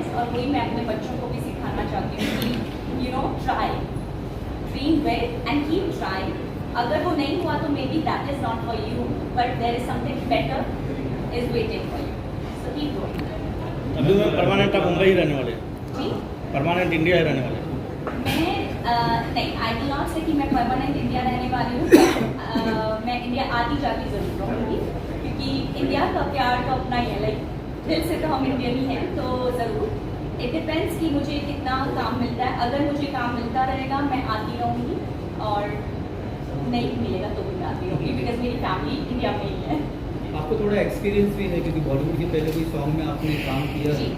Best, और वही मैं अपने बच्चों को भी सिखाना चाहती हूँ कि you know try, dream big and keep trying. अगर वो नहीं हुआ तो maybe that is not for you, but there is something better is waiting for you, so keep going. अभी मैं परमानेंट आप मुंबई ही रहने वाले? जी, परमानेंट इंडिया ही रहने वाले? मैं नहीं, आई विल नॉट से कि मैं परमानेंट इंडिया रहने वाली हूँ. मैं इंडिया आती जाती जरूर रहूँगी, क्योंकि इंडिया का प्यार तो अपना ही है. लाइक दिल से तो हम इंडियन ही हैं, तो ज़रूर. इट डिपेंड्स कि मुझे कितना काम मिलता है. अगर मुझे काम मिलता रहेगा मैं आती रहूँगी, और नहीं मिलेगा तो भी मैं आती रहूँगी, बिकॉज मेरी फैमिली इंडिया में ही है. आपको थोड़ा एक्सपीरियंस भी है, क्योंकि बॉलीवुड के पहले कोई सॉन्ग में आपने काम किया जी.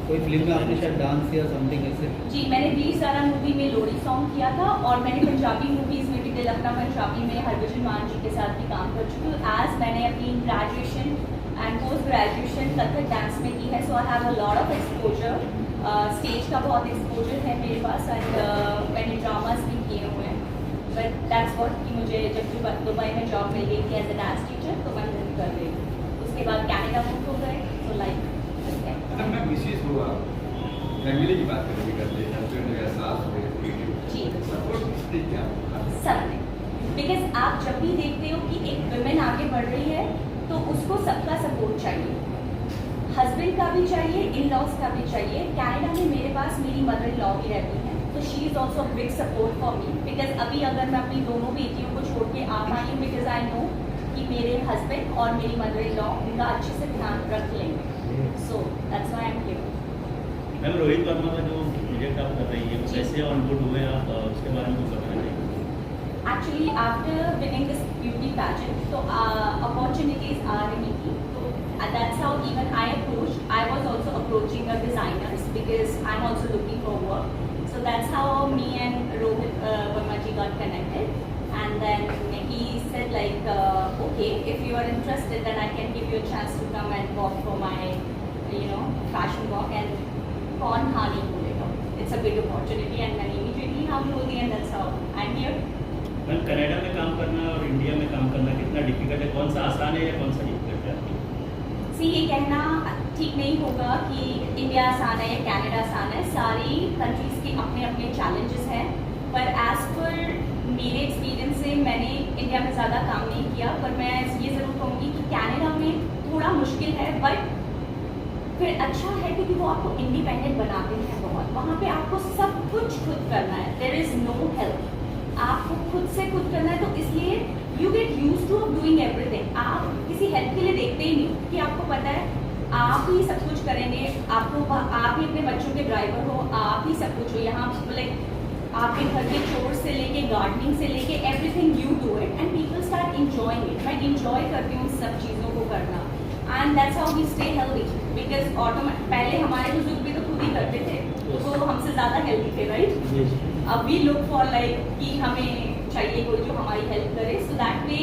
कोई फिल्म में आपने शायद डांस किया समथिंग ऐसे? जी, मैंने 20 सारा मूवी में लोरी सॉन्ग किया था, और मैंने पंजाबी मूवीज़ में भी तिलकना पंजाबी में हरभजन मान जी के साथ भी काम कर चुकी हूँ. एज मैंने अपनी graduation and post graduation Kathak dance में की है, so I have a lot of exposure. Stage का बहुत एक्सपोजर है मेरे पास, एंड मैंने ड्रामास भी किए हुए हैं. बट दैट्स व्हाट कि मुझे जब दुबई में जॉब मिल गई थी एज ए डांस टीचर, तो मैं मूव कर गई. उसके बाद कनाडा मूव हो गए, तो लाइक अगर मैं मिसेस हुआ, फैमिली की बात करेंगे, करते हैं हस्बैंड वगैरह, सास वगैरह, जी सपोर्ट किसने क्या? सब में. बिकॉज आप जब भी देखते हो कि एक वुमेन आगे बढ़ रही है, तो उसको सबका सपोर्ट चाहिए. हस्बैंड का भी चाहिए, इन लॉज का भी चाहिए. कनाडा में मेरे पास मेरी मदर इन लॉ भी रहती हैं, तो she is also big support for me. Because अभी अगर मैं अपनी दोनों बेटियों को छोड़ के आ पाई हूँ, बिकॉज आई नो कि मेरे हस्बैंड और मेरी मदर इन लॉ उनका अच्छे से ध्यान रख लेंगे. So that's why I am here. Ma'am, Rohit Verma का जो प्रोजेक्ट आप कर रही है, जी. कैसे ऑन बोर्ड हुए आप, उसके बारे में कुछ बताना चाहिए? Actually, after winning this beauty pageant, so opportunities are रही थी. So that's how even I was also approaching the designers, because I'm also looking for work. So that's how me and Rohit Verma ji got connected. And then he said like, okay, if you are interested, then I can give you a chance to come and walk for my, fashion walk. And कौन हाँ नहीं बोलेगा. It's a big opportunity, and मैंने immediately हाँ बोल दिया, and that's how I'm here. Ma'am, Canada में काम करना और इंडिया में काम करना कितना डिफिकल्ट है? कौन सा आसान है या कौन सा डिफिकल्ट है? सी, ये कहना ठीक नहीं होगा कि इंडिया आसान है या कनाडा आसान है. सारी कंट्रीज़ के अपने अपने चैलेंजेस हैं, पर एज पर मेरे एक्सपीरियंस से मैंने इंडिया में ज़्यादा काम नहीं किया. पर मैं ये ज़रूर कहूँगी कि कनाडा में थोड़ा मुश्किल है, बट फिर अच्छा है क्योंकि वो आपको इंडिपेंडेंट बनाते हैं बहुत. वहाँ पे आपको सब कुछ खुद करना है. There is no help. आपको खुद से खुद करना है, तो इसलिए you get use to doing everything. आप किसी हेल्प के लिए देखते ही नहीं, कि आपको पता है आप ही सब कुछ करेंगे. आप ही अपने बच्चों के ड्राइवर हो, आप ही सब कुछ हो. यहाँ लाइक आपके घर के चोर से लेके गार्डनिंग से लेके everything you do it, and people start enjoying it. मैं इंजॉय करती हूँ सब चीज़ों को करना, and that's how we stay healthy. Because पहले हमारे बुजुर्ग भी तो खुद ही करते थे, तो वो हमसे ज़्यादा हेल्दी थे, राइट? अब वी लुक फॉर लाइक कि हमें चाहिए कोई जो हमारी हेल्प करे. So that way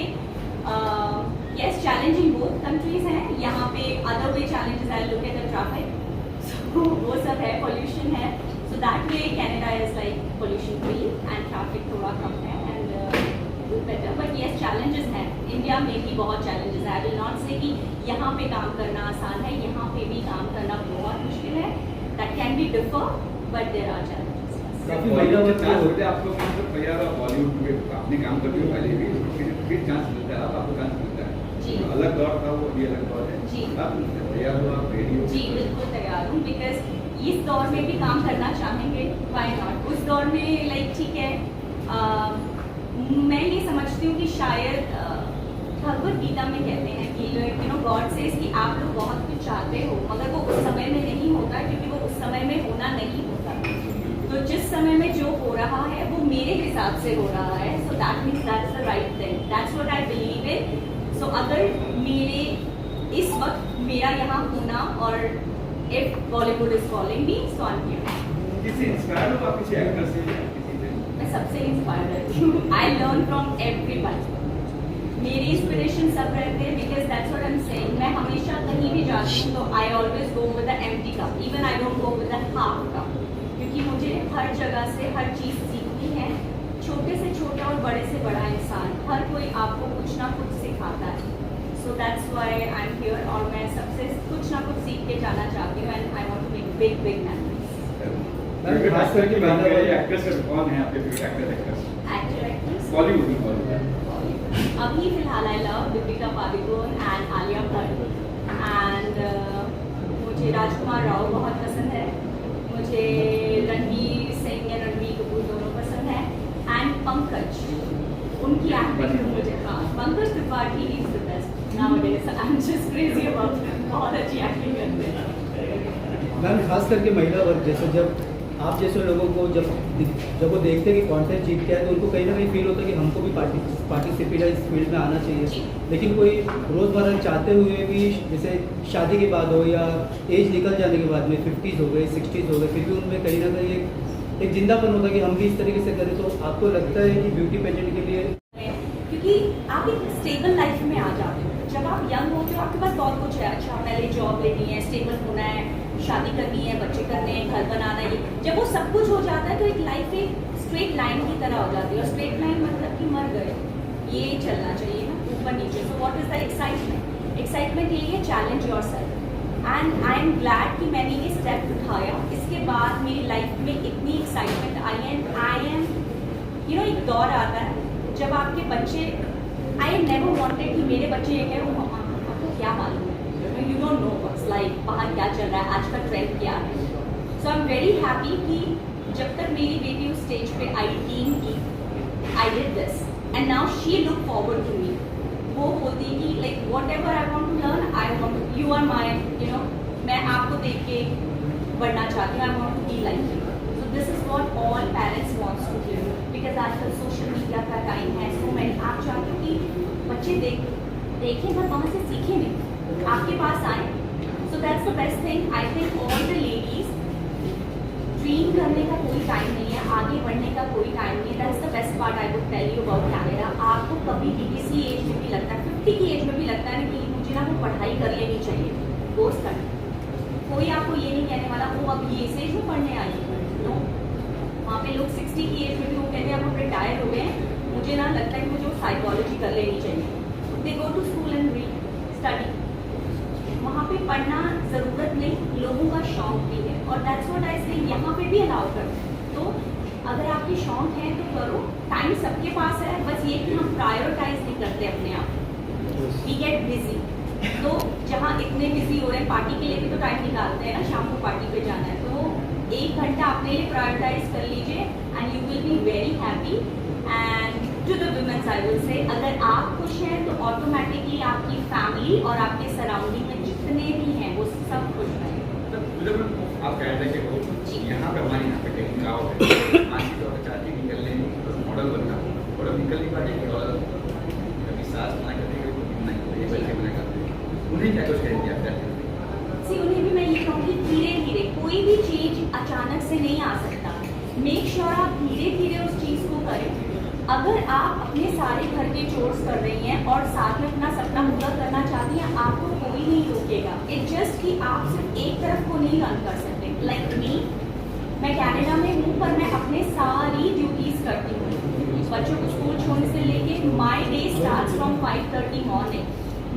yes, challenging both countries हैं. यहाँ पे other way challenges I look at the traffic, so वो सब है, पोल्यूशन है. So that way Canada is like pollution free and traffic थोड़ा कम है, and better. But yes, challenges हैं. इंडिया में भी बहुत चैलेंजेस है. आई विल नॉट से कि यहाँ पे काम करना आसान है. यहाँ पे भी काम करना बहुत मुश्किल है. That can be differ, but there are challenges. काफी महिला वर्ग के होते हैं आप लोग, मतलब भैया बॉलीवुड में अपने काम करते हो पहले भी, फिर चांस मिलता है, अब आपको चांस मिलता है. जी. अलग दौर था वो, ये अलग दौर है. जी. आप तैयार हो, आप रेडी हो? जी, बिल्कुल तैयार हूँ. बिकॉज इस दौर में भी काम करना चाहेंगे, व्हाई नॉट. उस दौर में लाइक ठीक है, मैं ये समझती हूँ कि शायद भगवत गीता में कहते हैं कि गॉड सेज कि आप लोग बहुत कुछ चाहते हो, मगर वो उस समय में नहीं होता, क्योंकि वो उस समय में होना नहीं होता. तो जिस समय में जो हो रहा है वो मेरे हिसाब से हो रहा है. So that means that's the right thing. That's what I believe in. So अगर मेरे इस वक्त मेरा यहाँ होना, और if Bollywood is calling me, so I am here. किसी इंस्पायर हो आप किसी एक्टर से या किसी से? मैं सबसे इंस्पायर रहती हूँ. I learn from everyone. मेरी इंस्पिरेशन सब रहते हैं, because that's what I am saying. मैं हमेशा कहीं भी जाती हूँ तो I always go with the empty cup. Even I don't go with the half cup, क्योंकि मुझे हर जगह से हर चीज़ सीखनी है. छोटे से छोटा और बड़े से बड़ा इंसान, हर कोई आपको कुछ ना कुछ सिखाता है. So that's why I am here, और मैं सबसे कुछ ना कुछ सीख के जाना चाहती हूँ, and I want to make big memories. Ma'am खास करके बात करें एक्ट्रेस कौन है आपके favourite actor actor actress Bollywood में बॉलीवुड अभी फिलहाल I love Deepika Padukone and Alia Bhatt and मुझे राजकुमार राव बहुत पसंद है, मुझे रणवीर सिंह या रणवीर कपूर दोनों पसंद है एंड पंकज, उनकी एक्टिंग मुझे, हाँ Pankaj Tripathi is the best nowadays, I am just crazy about him, बहुत अच्छी एक्टिंग करते हैं। मैम खास करके महिला वर्ग जैसे जब आप जैसे लोगों को जब वो देखते हैं कि कंटेंट जीत गया है तो उनको कहीं ना कहीं फील होता है कि हमको भी पार्टिसिपेट इस फील्ड में आना चाहिए, लेकिन कोई रोज़मर्रा चाहते हुए भी जैसे शादी के बाद हो या एज निकल जाने के बाद में 50s हो गए 60s हो गए, फिर भी उनमें कहीं ना कहीं एक जिंदापन होता है कि हम भी इस तरीके से करें, तो आपको लगता है कि ब्यूटी पेजेंट के लिए क्योंकि आप एक स्टेबल लाइफ में आ जाते हो, जब आप यंग होते हो आपके पास बहुत कुछ है, अच्छा पहले जॉब लेनी है, स्टेबल होना है, शादी करनी है, बच्चे करने हैं, घर बनाना है, जब वो सब कुछ हो जाता है तो एक लाइफ एक स्ट्रेट लाइन की तरह हो जाती है, और स्ट्रेट लाइन मतलब कि मर गए, ये चलना चाहिए ना ऊपर नीचे। So what is the excitement? Excitement यही है challenge yourself and I am glad कि मैंने ये स्टेप उठाया, इसके बाद मेरी लाइफ में इतनी एक्साइटमेंट आई है, आई एम यू नो एक दौर आता है जब आपके बच्चे, आई नेवर वांटेड कि मेरे बच्चे ये कहें मम्मा आपको क्या मालूम है, you don't know what's like बाहर क्या चल रहा है, आज का ट्रेंड क्या है। So I am very happy कि जब तक मेरी बेटी उस स्टेज पे आई टीम की, I did this and now she look forward to me, वो बोलती कि like whatever I want to learn, I want you are my you know, मैं आपको देख के बढ़ना चाहती हूँ, I want to be like you. So this is what all parents wants to hear, because आजकल सोशल मीडिया का time है, सो मैंने आप चाहती हूँ कि बच्चे देखें पर वहाँ से सीखें नहीं, आपके पास आए। So that's the best thing, I think all the ladies, dream करने का कोई टाइम नहीं है, आगे बढ़ने का कोई टाइम नहीं है, that's the best part I would tell you about Canada. आपको कभी भी किसी एज में भी लगता है, 50 की एज में भी लगता है ना कि मुझे ना वो पढ़ाई कर लेनी चाहिए, कोर्स करना, कोई आपको ये नहीं कहने वाला वो अब ये एज में पढ़ने आई है, नो। वहाँ पे लोग 60 की एज में भी वो कहते हैं अब हम रिटायर हो गए हैं, मुझे ना लगता है कि मुझे वो साइकोलॉजी कर लेनी चाहिए, they go to school and read study, वहाँ पे पढ़ना ज़रूरत नहीं, लोगों का शौक भी है, और दैट्स व्हाट आई से यहाँ पे भी अलाउ कर। तो अगर आपके शौक है तो करो, टाइम सबके पास है, बस ये कि हम प्रायोरिटाइज नहीं करते अपने आप, वी गेट बिजी। तो जहाँ इतने बिजी हो रहे हैं, पार्टी के लिए भी तो टाइम निकालते हैं ना, शाम को पार्टी पे जाना है, तो 1 घंटा अपने लिए प्रायोरिटाइज कर लीजिए and you will be very happy. And to the women's I will say, अगर आप खुश हैं तो ऑटोमेटिकली आपकी फैमिली और आपके सराउंडिंग में जितने भी हैं वो सब खुश रहेंगे। आप कह रहे थे वो जी। यहाँ पे हमारे यहाँ पे कहीं गाँव है, आज की दौर चाहती है निकलने मॉडल बनना, मॉडल निकल नहीं पाते, कभी सास मना करते हैं, कभी मना करते हैं, बच्चे मना करते हैं, उन्हें क्या कुछ कहेंगे आप कहते हैं? सी उन्हें भी मैं ये कहूँगी धीरे धीरे, कोई भी चीज अचानक से नहीं आ सकता, मेक श्योर आप धीरे धीरे उस चीज़ को करें। अगर आप अपने सारे घर के चोर्स कर रही हैं और साथ में अपना सपना पूरा करना चाहती हैं, आपको कोई नहीं रोकेगा, इट जस्ट कि आप सिर्फ एक तरफ को नहीं रन कर सकते। लाइक मी, मैं कनाडा में हूँ पर मैं अपने सारी ड्यूटीज करती हूँ, बच्चों को स्कूल छोड़ने से लेके my day start from 5:30 morning,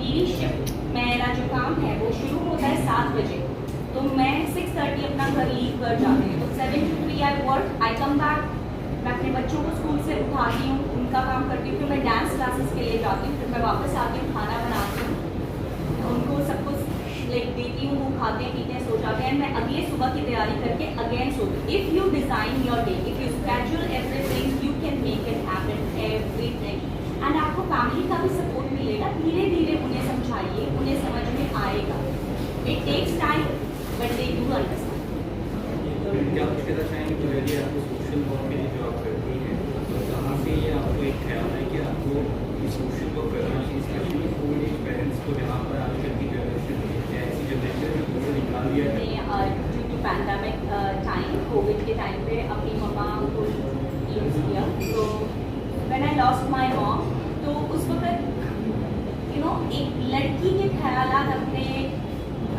मेरी शिफ्ट मेरा जो काम है वो शुरू होता है 7 बजे, तो मैं 6:30 अपना घर लीव कर जाती हूँ, तो 7 to 3 I work, I come back, मैं अपने बच्चों को स्कूल से उठाती हूँ, उनका काम करती हूँ, फिर मैं डांस क्लासेस के लिए जाती हूँ, फिर मैं वापस आती हूँ, खाना बनाती हूँ, उनको सब कुछ लाइक देती हूँ, वो खाते हैं पीते हैं सो जाते हैं, मैं अगले सुबह की तैयारी करके अगेन सोती हूँ। If you design your day, if you schedule everything, you can make it happen everything, and आपको फैमिली का भी सपोर्ट मिलेगा, धीरे धीरे उन्हें समझाइए, उन्हें समझ में आएगा, it takes time but they do understand. क्या कुछ कहना चाहेंगे तो यदि आपको सोशल वर्क के लिए जो आप करती हैं, तो कहाँ से ये आपको एक ख्याल है कि आपको सोशल वर्क करना चाहिए, स्पेशली ओल्ड एज पेरेंट्स को, जहाँ पर आजकल की जनरेशन या ऐसी जनरेशन है जो निकाल दिया है due to pandemic time, Covid के टाइम पे अपनी मम्मा को यूज़ किया, तो when I lost my mom, तो उस वक्त यू नो एक लड़की के ख्यालात अपने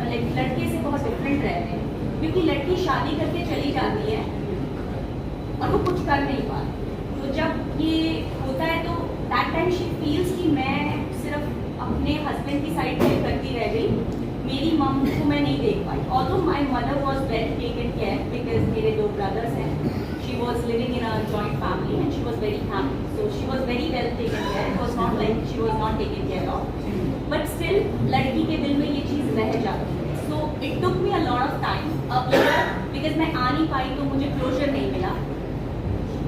लाइक लड़के से बहुत डिफरेंट रहते हैं, क्योंकि लड़की शादी करके चली जाती है और वो कुछ कर नहीं पाती, तो जब ये होता है तो दैट टाइम शी फील्स कि मैं सिर्फ अपने हस्बैंड की साइड पे करती रह गई, मेरी मम को मैं नहीं देख पाई। Although my mother was well taken care because मेरे 2 ब्रदर्स हैं। She was living in a joint family and she was very happy, so she was very well taken care. It was not like she was not taken care of, but still लड़की के दिल में ये चीज़ रह जाती है। So it took me a lot of time अब बिकॉज मैं आ नहीं पाई तो मुझे क्लोजर नहीं मिला।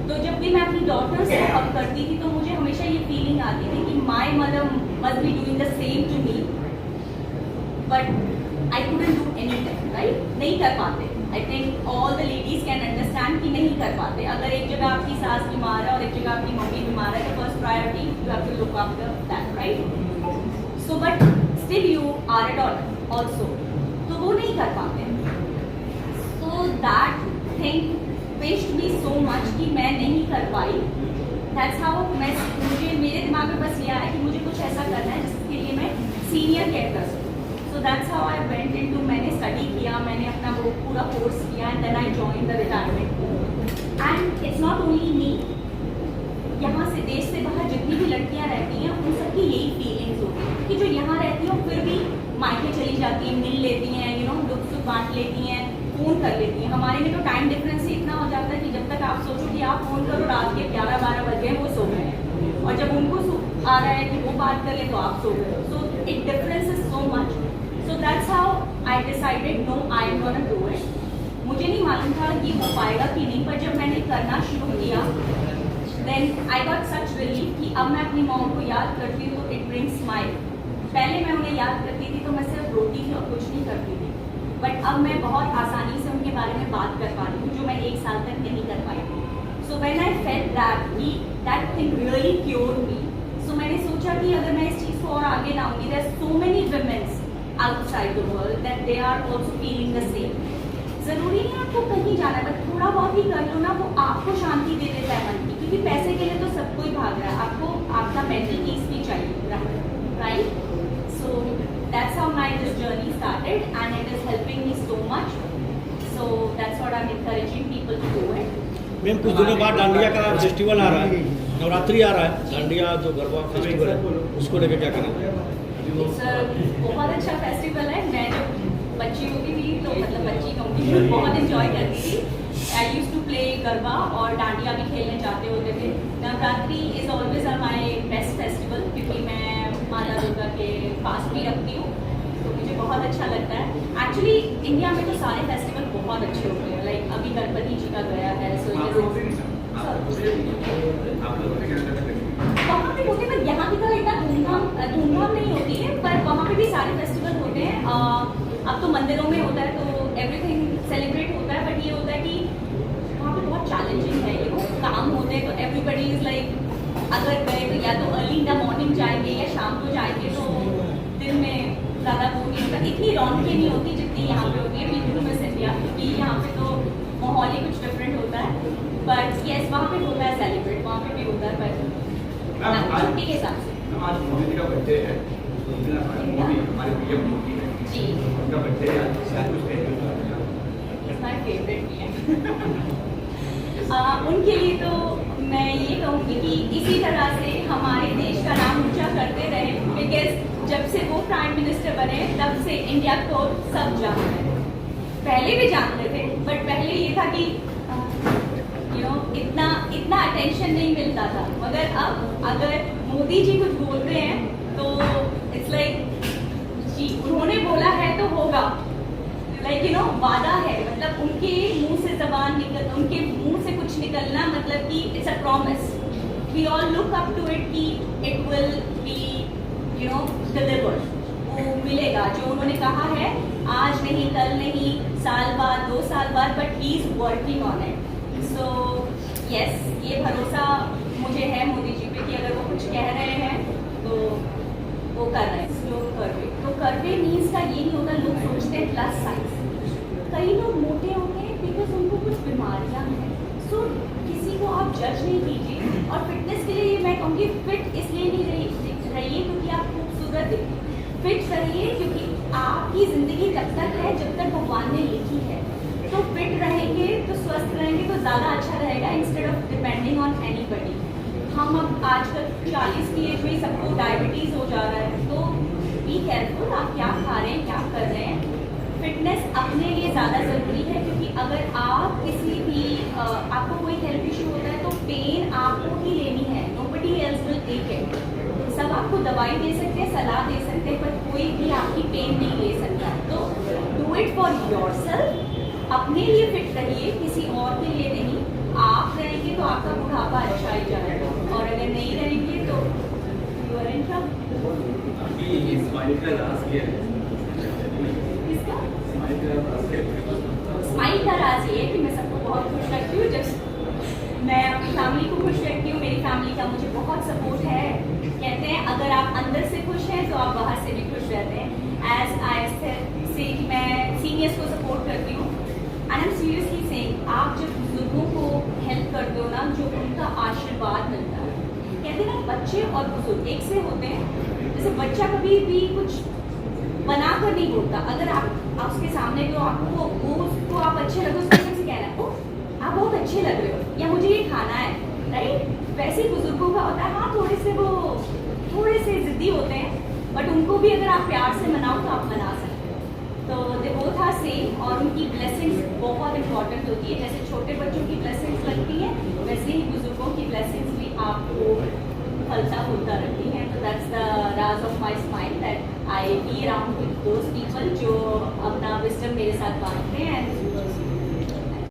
तो जब भी मैं अपनी डॉटर से हग करती थी तो मुझे हमेशा ये फीलिंग आती थी कि my mother must be doing the same to me, but I couldn't do anything, right? नहीं कर पाते। I think all the ladies can understand कि नहीं कर पाते। अगर एक जगह आपकी सास बीमार है और एक जगह आपकी मम्मी बीमार है तो first priority you have to look after that, right? So but still you are a daughter also, तो वो नहीं कर पाते। So that thing paste me so much कि मैं नहीं कर पाई। दैट्स हाउ मुझे मेरे दिमाग में बस ये आया कि मुझे कुछ ऐसा करना है जिसके लिए मैं सीनियर केयर कर सकूँ। So that's how I went into, मैंने स्टडी किया, मैंने अपना वो पूरा कोर्स किया and then I join the retirement. And it's not only me, यहाँ से देश से बाहर जितनी भी लड़कियाँ रहती हैं उन सबकी यही फीलिंग्स होती हैं कि जो यहाँ रहती हैं फिर भी मायके चली जाती हैं, मिल लेती हैं, यू नो, दुख सुख बांट लेती हैं, फ़ोन कर लेती हैं। हमारे में तो टाइम डिफरेंस ही इतना हो जाता है कि जब तक आप सोचो कि आप फ़ोन करो रात के 11-12 बज गए वो सो गए हैं, और जब उनको आ रहा है कि वो बात कर ले तो आप सो गए। So it difference is so much. So that's how I decided no, I am gonna do it. मुझे नहीं मालूम था कि हो पाएगा कि नहीं, पर जब मैंने करना शुरू किया then I got such relief कि अब मैं अपनी मॉम को याद करती हूँ तो इट ब्रिंग्स स्माइल। पहले मैं उन्हें याद करती थी तो मैं सिर्फ रोती थी और कुछ नहीं करती थी, बट अब मैं बहुत आसानी से उनके बारे में बात कर पा रही हूँ जो मैं 1 साल तक नहीं कर पाई थी। So when I felt that कि दैट थिंग रियली क्योर्ड मी, सो मैंने सोचा कि अगर मैं इस चीज़ को और आगे लाऊंगी, there are so many womens outside the world that they are also feeling the same. ज़रूरी नहीं आपको कहीं जाना है, बट थोड़ा बहुत ही कर लो ना, वो आपको शांति दे देता है मन की, क्योंकि पैसे के लिए तो सब कोई भाग रहा है, आपको आपका मेंटल पीस भी चाहिए, right? So that's how my this journey started and it is helping me so much. So that's what I'm encouraging people to do it. Ma'am कुछ दिनों बाद डांडिया का फेस्टिवल आ रहा है, नवरात्रि आ रहा है, डांडिया जो गरबा फेस्टिवल है उसको लेकर क्या करना है? बहुत अच्छा फेस्टिवल है। मैं जब बच्ची होती थी तो मतलब बच्ची कहूँगी बहुत इंजॉय करती थी। आई यूज टू प्ले गरबा और डांडिया भी खेलने जाते होते थे। Navratri is always my best festival क्योंकि मैं माता दुर्गा के पास भी रखती हूँ, तो मुझे बहुत अच्छा लगता है। एक्चुअली इंडिया में तो सारे फेस्टिवल बहुत अच्छे होते हैं, लाइक अभी गणपति जी का गया है, सो वहाँ पे होते हैं, पर यहाँ की तरह इतना धूमधाम नहीं होती है, पर वहाँ पे भी सारे फेस्टिवल होते हैं। अब तो मंदिरों में होता है तो एवरीथिंग सेलिब्रेट होता है, बट ये होता है कि वहाँ पे बहुत चैलेंजिंग है, ये काम होते हैं, तो एवरीबडी इज लाइक अगर गए तो या तो अर्ली इन द मॉर्निंग जाएंगे या शाम को जाएंगे, तो दिन में ज़्यादा वो नहीं होता, इतनी रौनकें नहीं होती जितनी यहाँ पे होती है पीपल मिस इंडिया, क्योंकि यहाँ पे तो माहौल ही कुछ डिफरेंट होता है। बट यस, वहाँ पे होता है सेलिब्रेट, वहाँ पे भी होता है, पर छुट्टी के हिसाब से। आज मोदी जी का बर्थडे है, मोदी हमारे पीएम मोदी है जी, उनका बर्थडे है आज, इट्स माय फेवरेट पीएम। उनके लिए तो मैं ये कहूँगी कि इसी तरह से हमारे देश का नाम ऊंचा करते रहे, बिकॉज जब से वो प्राइम मिनिस्टर बने तब से इंडिया को सब जानते हैं। पहले भी जानते थे, बट पहले ये था कि यू नो इतना अटेंशन नहीं मिलता था, मगर अब अगर मोदी जी कुछ बोलते हैं तो इट्स लाइक जी उन्होंने बोला है तो होगा, लाइक यू नो वादा है, मतलब उनके मुंह से जबान निकल, उनके मुंह से कुछ निकलना मतलब कि it's a promise. We all look up to it कि it will be you know delivered, वो मिलेगा जो उन्होंने कहा है, आज नहीं कल नहीं, साल बाद 2 साल बाद, but he is working on it. So yes, ये भरोसा मुझे है मोदी जी पे कि अगर वो कुछ कह रहे हैं तो वो कर रहे हैं। लोग करवे, तो करवे मीन्स का ये नहीं होता, लोग सोचते हैं प्लस साइज, कई लोग मोटे होते हैं बिकॉज उनको कुछ बीमारियां हैं। सो किसी को आप जज नहीं कीजिए, और फिटनेस के लिए मैं कहूँगी फिट इसलिए नहीं रहिए क्योंकि आप खूबसूरत दिखिए, फिट रहिए क्योंकि आपकी ज़िंदगी तब तक है जब तक भगवान ने लिखी है। तो फिट रहेंगे तो स्वस्थ रहेंगे तो ज़्यादा अच्छा रहेगा, instead of depending on anybody. हम अब आजकल 40 की एज में सबको डायबिटीज़ हो जा रहा है, तो बी केयरफुल, आप क्या खा रहे हैं, क्या कर रहे हैं। फिटनेस अपने लिए ज़्यादा ज़रूरी है, क्योंकि अगर आप किसी भी आपको कोई हेल्थ इशू होता है तो पेन आपको ही लेनी है, nobody else will take it. सब आपको दवाई दे सकते हैं, सलाह दे सकते हैं, पर कोई भी आपकी पेन नहीं ले सकता। तो डू इट फॉर योरसेल्फ, अपने लिए फिट रहिए, किसी और के लिए नहीं। आप रहेंगे तो आपका बुढ़ापा अच्छा ही जाएगा, और अगर नहीं रहेंगे तो यू आर इन ट्रबल। अभी स्माइल का राज क्या है? किसका? स्माइल का राज क्या है? स्माइल का राज ये है कि मैं सबको बहुत खुश रखती हूँ। जब मैं अपनी फैमिली को खुश रखती हूँ, मेरी फैमिली का मुझे बहुत सपोर्ट है। कहते हैं अगर आप अंदर से खुश हैं तो आप बाहर से भी खुश रहते हैं। एज आई से कि मैं सीनियर्स को सपोर्ट करती हूँ, and I am seriously saying, आप जब बुजुर्गों को हेल्प करते हो ना, जो उनका आशीर्वाद मिलता है। कहते हैं ना, बच्चे और बुजुर्ग एक से होते हैं। जैसे बच्चा कभी भी कुछ बना कर नहीं बोलता, अगर आप उसके सामने जो आपको उसको आप अच्छे लगे, उसको से कहना है, ओ आप बहुत अच्छे लग रहे हो, या मुझे ये खाना है, राइट। वैसे ही बुजुर्गों का होता है, हाँ थोड़े से जिद्दी होते हैं, बट उनको भी अगर आप प्यार से मनाओ तो आप मना सकते हो। तो दे बोथ आर सेम, और उनकी ब्लेसिंग्स बहुत इंपॉर्टेंट होती है। जैसे छोटे बच्चों की ब्लेसिंग्स लगती हैं, वैसे ही बुजुर्गों की ब्लेसिंग्स भी आपको फलता फूलता रहती हैं। तो that's the Raj of my smile, that I be around with those people जो अपना विजडम मेरे साथ बांटते हैं, एंड